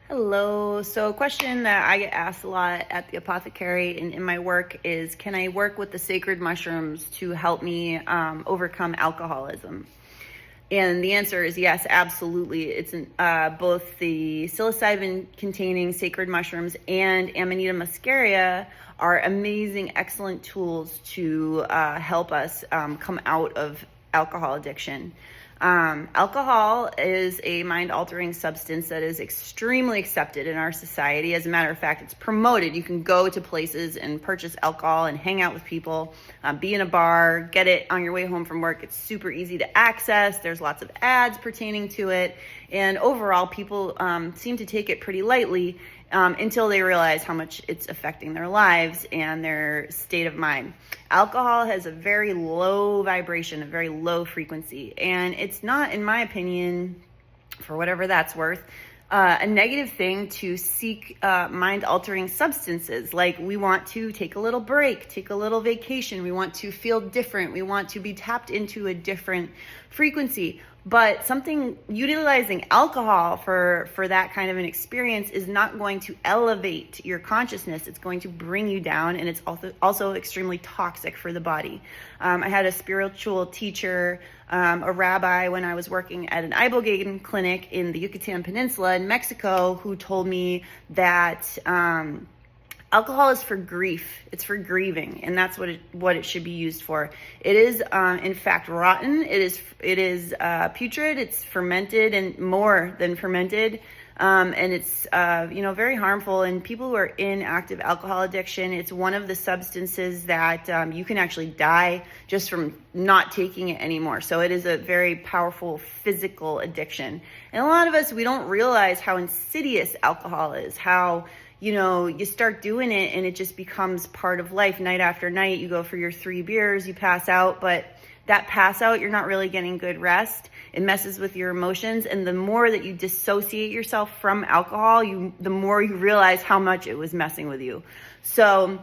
Hello. So a question that I get asked a lot at the apothecary and in my work is, can I work with the sacred mushrooms to help me overcome alcoholism? And the answer is yes, absolutely. It's both the psilocybin-containing sacred mushrooms and Amanita muscaria are amazing, excellent tools to help us come out of alcohol addiction. Alcohol is a mind-altering substance that is extremely accepted in our society. As a matter of fact, it's promoted. You can go to places and purchase alcohol and hang out with people, be in a bar, get it on your way home from work. It's super easy to access. There's lots of ads pertaining to it. And overall, people seem to take it pretty lightly until they realize how much it's affecting their lives and their state of mind. Alcohol has a very low vibration, a very low frequency, and it's not, in my opinion, for whatever that's worth, a negative thing to seek mind-altering substances. Like, we want to take a little break, take a little vacation. We want to feel different. We want to be tapped into a different frequency. But utilizing alcohol for that kind of an experience is not going to elevate your consciousness. It's going to bring you down, and it's also extremely toxic for the body. I had a spiritual teacher, a rabbi, when I was working at an ibogaine clinic in the Yucatan Peninsula in Mexico, who told me that alcohol is for grief. It's for grieving, and that's what it should be used for. It is, in fact, rotten. It is putrid. It's fermented and more than fermented, and it's very harmful. And people who are in active alcohol addiction, it's one of the substances that you can actually die just from not taking it anymore. So it is a very powerful physical addiction. And a lot of us, we don't realize how insidious alcohol is. How you start doing it and it just becomes part of life. Night after night, you go for your 3 beers, you pass out, but that pass out, you're not really getting good rest. It messes with your emotions. And the more that you dissociate yourself from alcohol, the more you realize how much it was messing with you. So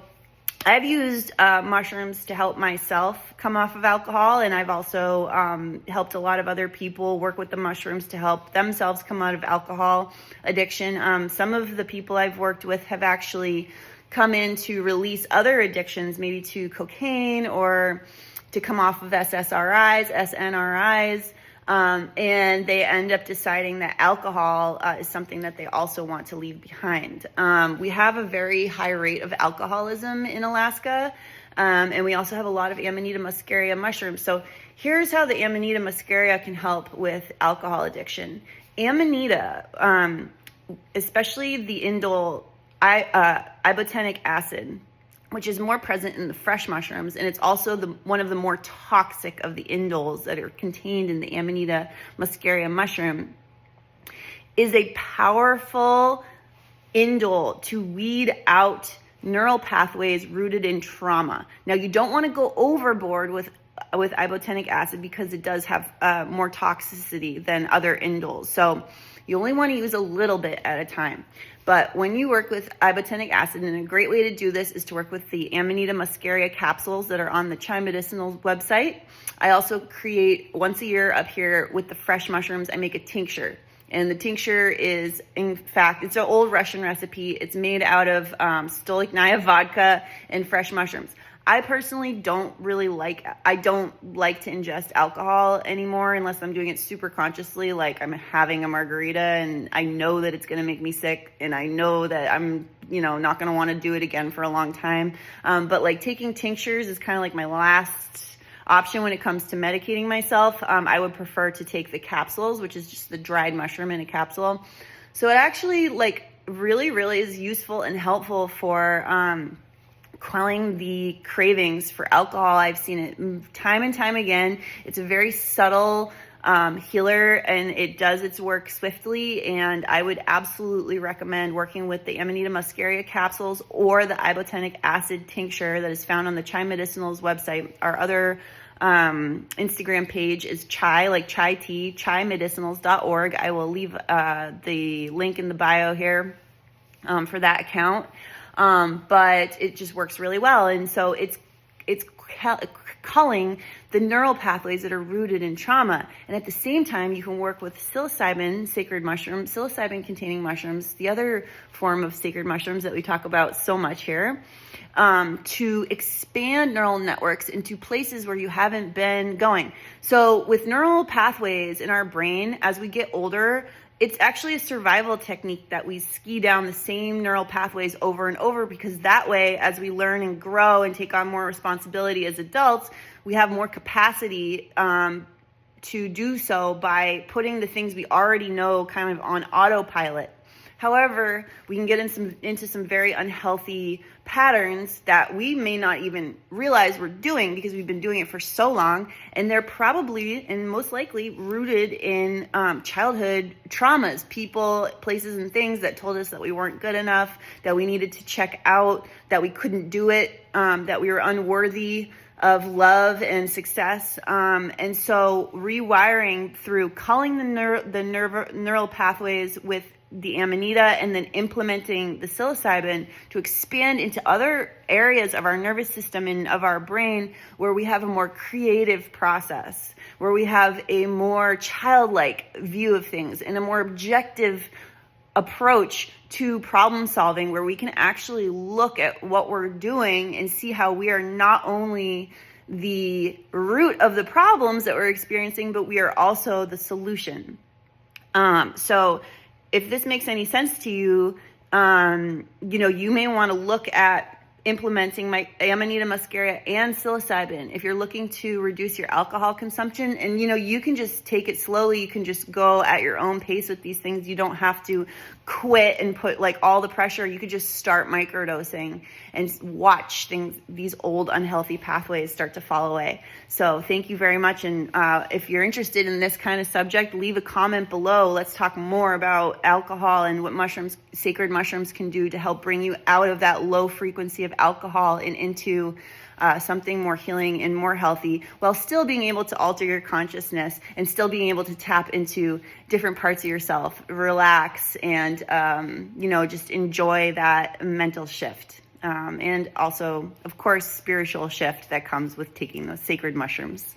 I've used mushrooms to help myself come off of alcohol, and I've also helped a lot of other people work with the mushrooms to help themselves come out of alcohol addiction. Some of the people I've worked with have actually come in to release other addictions, maybe to cocaine or to come off of SNRIs. And they end up deciding that alcohol is something that they also want to leave behind. We have a very high rate of alcoholism in Alaska, and we also have a lot of Amanita muscaria mushrooms. So here's how the Amanita muscaria can help with alcohol addiction. Amanita, especially the indole ibotenic acid, which is more present in the fresh mushrooms, and it's also one of the more toxic of the indoles that are contained in the Amanita muscaria mushroom, is a powerful indole to weed out neural pathways rooted in trauma. Now, you don't want to go overboard with ibotenic acid because it does have more toxicity than other indoles. So you only want to use a little bit at a time. But when you work with ibotenic acid, and a great way to do this is to work with the Amanita muscaria capsules that are on the Chai Medicinals website. I also create once a year up here with the fresh mushrooms, I make a tincture. And the tincture is, in fact, it's an old Russian recipe. It's made out of stolichnaya vodka and fresh mushrooms. I personally don't like to ingest alcohol anymore unless I'm doing it super consciously, like I'm having a margarita and I know that it's going to make me sick and I know that I'm, not going to want to do it again for a long time. But like taking tinctures is kind of like my last option when it comes to medicating myself. I would prefer to take the capsules, which is just the dried mushroom in a capsule. So it actually really, really is useful and helpful for quelling the cravings for alcohol. I've seen it time and time again. It's a very subtle healer, and it does its work swiftly. And I would absolutely recommend working with the Amanita muscaria capsules or the ibotenic acid tincture that is found on the Chai Medicinals website. Our other Instagram page is chai, like chai tea, chaimedicinals.org. I will leave the link in the bio here for that account. But it just works really well. And so it's culling the neural pathways that are rooted in trauma. And at the same time, you can work with psilocybin, sacred mushroom, psilocybin containing mushrooms, the other form of sacred mushrooms that we talk about so much here, to expand neural networks into places where you haven't been going. So with neural pathways in our brain, as we get older, it's actually a survival technique that we ski down the same neural pathways over and over, because that way, as we learn and grow and take on more responsibility as adults, we have more capacity to do so by putting the things we already know kind of on autopilot. However, we can get into some very unhealthy patterns that we may not even realize we're doing because we've been doing it for so long, and they're probably and most likely rooted in childhood traumas, people, places, and things that told us that we weren't good enough, that we needed to check out, that we couldn't do it, that we were unworthy of love and success. And so rewiring through culling the neural pathways with the amanita and then implementing the psilocybin to expand into other areas of our nervous system and of our brain where we have a more creative process, where we have a more childlike view of things and a more objective approach to problem solving, where we can actually look at what we're doing and see how we are not only the root of the problems that we're experiencing, but we are also the solution. So if this makes any sense to you, you may want to look at implementing my Amanita muscaria and psilocybin if you're looking to reduce your alcohol consumption. And you can just take it slowly. You can just go at your own pace with these things. You don't have to quit and put like all the pressure. You could just start microdosing and watch these old unhealthy pathways start to fall away. So thank you very much. And if you're interested in this kind of subject, leave a comment below. Let's talk more about alcohol and what sacred mushrooms can do to help bring you out of that low frequency of alcohol and into something more healing and more healthy, while still being able to alter your consciousness and still being able to tap into different parts of yourself, relax, and just enjoy that mental shift. And also, of course, spiritual shift that comes with taking those sacred mushrooms.